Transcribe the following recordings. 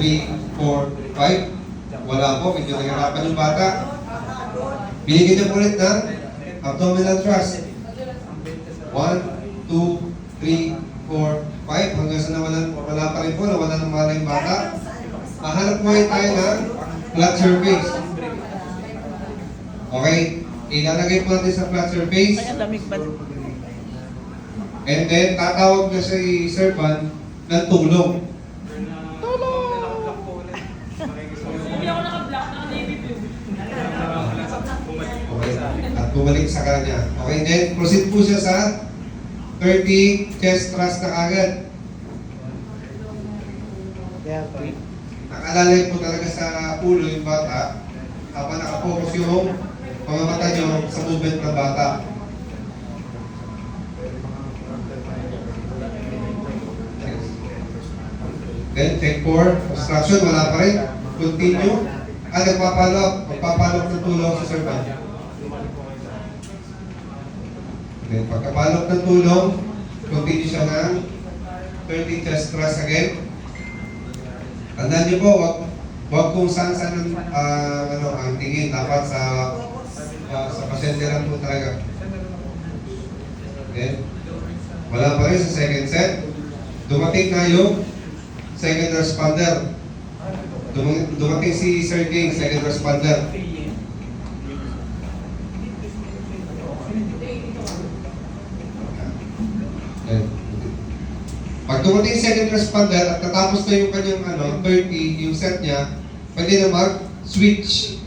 3, 4, 5. Wala po, medyo nahirapan yung bata. Binigyan niyo po ulit ng abdominal thrust. 1, 2, 3, 4, 5. Hanggang sa wala pa rin po, nawala ng malay yung bata. Mahanap mo tayo ng flat surface. Okay? Ilalagay po natin sa flat surface. And then, tatawag na si Sir Van ng tulong. Okay. At bumalik sa kanya. Okay, then proceed po siya sa 30 chest thrust na agad. Nakalalay po talaga sa ulo yung bata habang nakapokus yung mga mata nyo sa movement ng bata. Then, check for obstruction, wala pa rin. Continue. Magpapalok ng tulong sa Sir Van. Then, pagkapalok ng tulong, continue siya ng 30 chest thrust again. Tandaan niyo po, wag kung saan ang tingin. Dapat sa pasyente lang po talaga. Then, wala pa rin sa second set. Dumating na yung second responder. Dumating si Sir King, second responder. Pag dumating second responder at natapos na yung kanyang 30, yung set niya, pwede na mag-switch.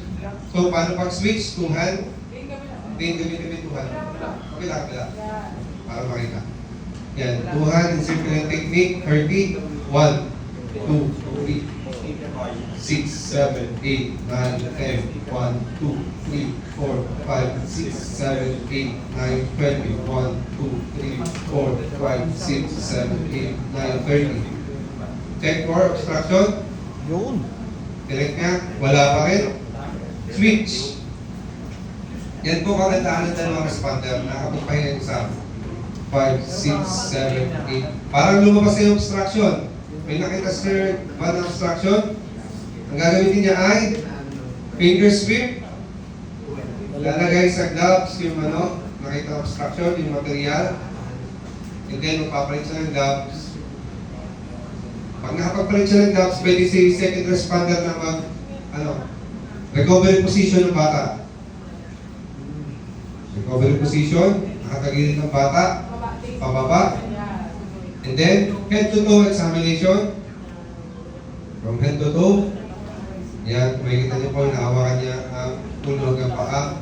So, paano pag-switch? Two hand? Hindi, gamitin two hand. Okay lang, para makita. Yan, two hand in circular technique, 30, 1, 2, 3, 6, 7, 8, 9, 10, 1, 2, 3, 4, 5, 6, 7, 8, 9, 20, 1, 2, 3, 4, 5, 6, 7, 8, 9, 30. Check for obstruction. Yun. Direct nga, wala pa rin. Switch. Yan po kagandahan ng dalawang responder. Nakapagpahinga sa 5, 6, 7, 8. Parang lumabas yung obstruction. May nakita Sir Van na obstruction. Ang gagamitin niya ay finger sweep. Lalagay sa gloves yung nakita obstruction, yung material. And then, magpapalit siya ng gloves. Pag nakapagpalit siya ng gloves, pwede si second responder na recovery position ng bata. Recovery position, nakatagilid ng bata, pababa. And then, head to toe examination. From head to toe. Yan, makikita niyo po, nahawakan niya ang tulog ng paa.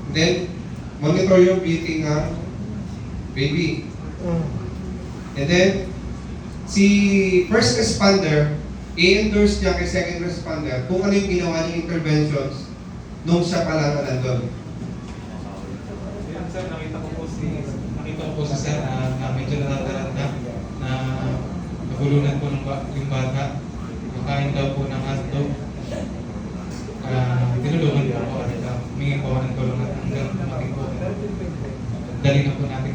And then, monitor yung beating ng baby. And then, si first responder, i-endorse niya kay second responder kung ano yung ginawa niyang interventions nung siya pala na nandun. Sir, nakita ko po sa sir na medyo natataranta na nagulunan po yung bata. Makain daw po ng hotdog. Tinulungan po ako. Humingi po ako ng tulong hanggang dumating po. Dali na po natin